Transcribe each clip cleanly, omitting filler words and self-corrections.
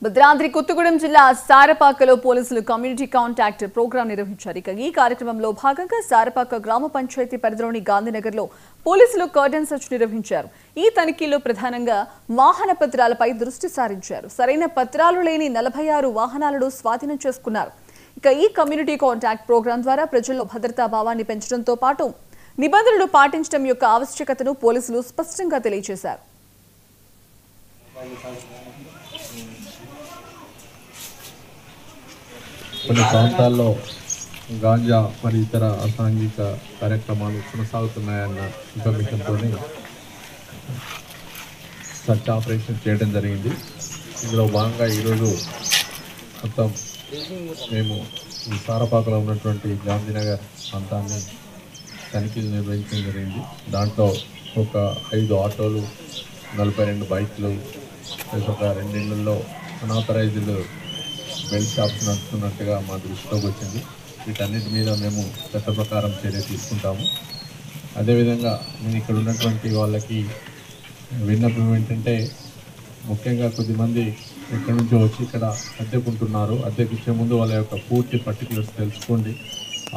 భద్రాద్రి కొత్తగూడెం జిల్లా సారపాకలో పోలీసులు community contact programme నిర్వహించారు. ఈ కార్యక్రమంలో భాగంగా సారపాక గ్రామ పంచాయతీ పరిధిలోని గాంధీనగర్లో పోలీసులు కర్టన్ సెర్చ్ నిర్వహించారు. ఈ తనిఖీలో ప్రధానంగా వాహన పత్రాలపై దృష్టి సారించారు. సరైన పత్రాలు లేని 46 వాహనాలను స్వాధీనం చేసుకున్నారు. ఈ కమ్యూనిటీ కాంటాక్ట్ ప్రోగ్రాం ద్వారా ప్రజల్లో భద్రతా భావాన్ని పెంచడంతో పాటు నిబంధనలు పాటించడం యొక్క ఆవశ్యకతను పోలీసులు స్పష్టంగా తెలియజేశారు. కొన్ని ప్రాంతాల్లో గాంజా మరి ఇతర అసాంఘిక కార్యక్రమాలు కొనసాగుతున్నాయన్న ఇన్ఫర్మేషన్తో సర్చ్ ఆపరేషన్ చేయడం జరిగింది. ఇందులో భాగంగా ఈరోజు మొత్తం మేము ఈ సారపాకలో ఉన్నటువంటి గాంధీనగర్ ప్రాంతాన్ని తనిఖీలు నిర్వహించడం జరిగింది. దాంట్లో ఒక 5 ఆటోలు, 42 బైక్లు, ఒక 2 ఇళ్లలో అనాథరైజ్డ్ బెల్ట్ షాప్స్ నడుస్తున్నట్టుగా మా దృష్టిలోకి వచ్చింది. వీటన్నిటి మీద మేము చట్ట ప్రకారం చర్య తీసుకుంటాము. అదేవిధంగా నేను ఇక్కడ ఉన్నటువంటి వాళ్ళకి విన్నపం ఏంటంటే, ముఖ్యంగా కొద్దిమంది ఎక్కడి నుంచో వచ్చి ఇక్కడ అద్దెకుంటున్నారు. అద్దెకి ఇచ్చే ముందు వాళ్ళ యొక్క పూర్తి పర్టికులర్స్ తెలుసుకోండి.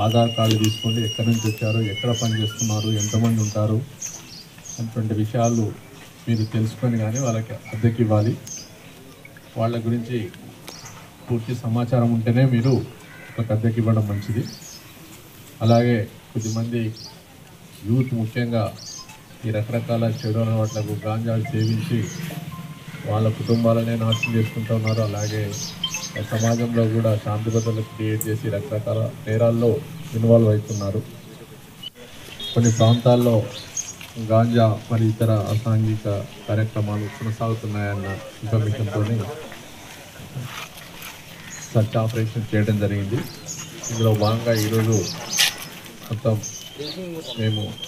ఆధార్ కార్డు తీసుకోండి, ఎక్కడి నుంచి వచ్చారు, ఎక్కడ పని చేస్తున్నారు, ఎంతమంది ఉంటారు అటువంటి విషయాలు మీరు తెలుసుకొని కానీ వాళ్ళకి అద్దెకి ఇవ్వాలి. వాళ్ళ గురించి పూర్తి సమాచారం ఉంటేనే మీరు ఒక అద్దెకి ఇవ్వడం మంచిది. అలాగే కొద్దిమంది యూత్ ముఖ్యంగా ఈ రకరకాల చెడు అలవాట్లకు గాంజాలు సేవించి వాళ్ళ కుటుంబాలనే నాశనం చేసుకుంటున్నారు. అలాగే సమాజంలో కూడా శాంతి భద్రతలు క్రియేట్ చేసి రకరకాల నేరాల్లో ఇన్వాల్వ్ అవుతున్నారు. కొన్ని ప్రాంతాల్లో గాంజా మరి ఇతర అసాంఘిక కార్యక్రమాలు కొనసాగుతున్నాయన్న ఇన్ఫర్మేషన్తో సర్చ్ ఆపరేషన్ చేయడం జరిగింది. ఇందులో భాగంగా ఈరోజు మొత్తం మేము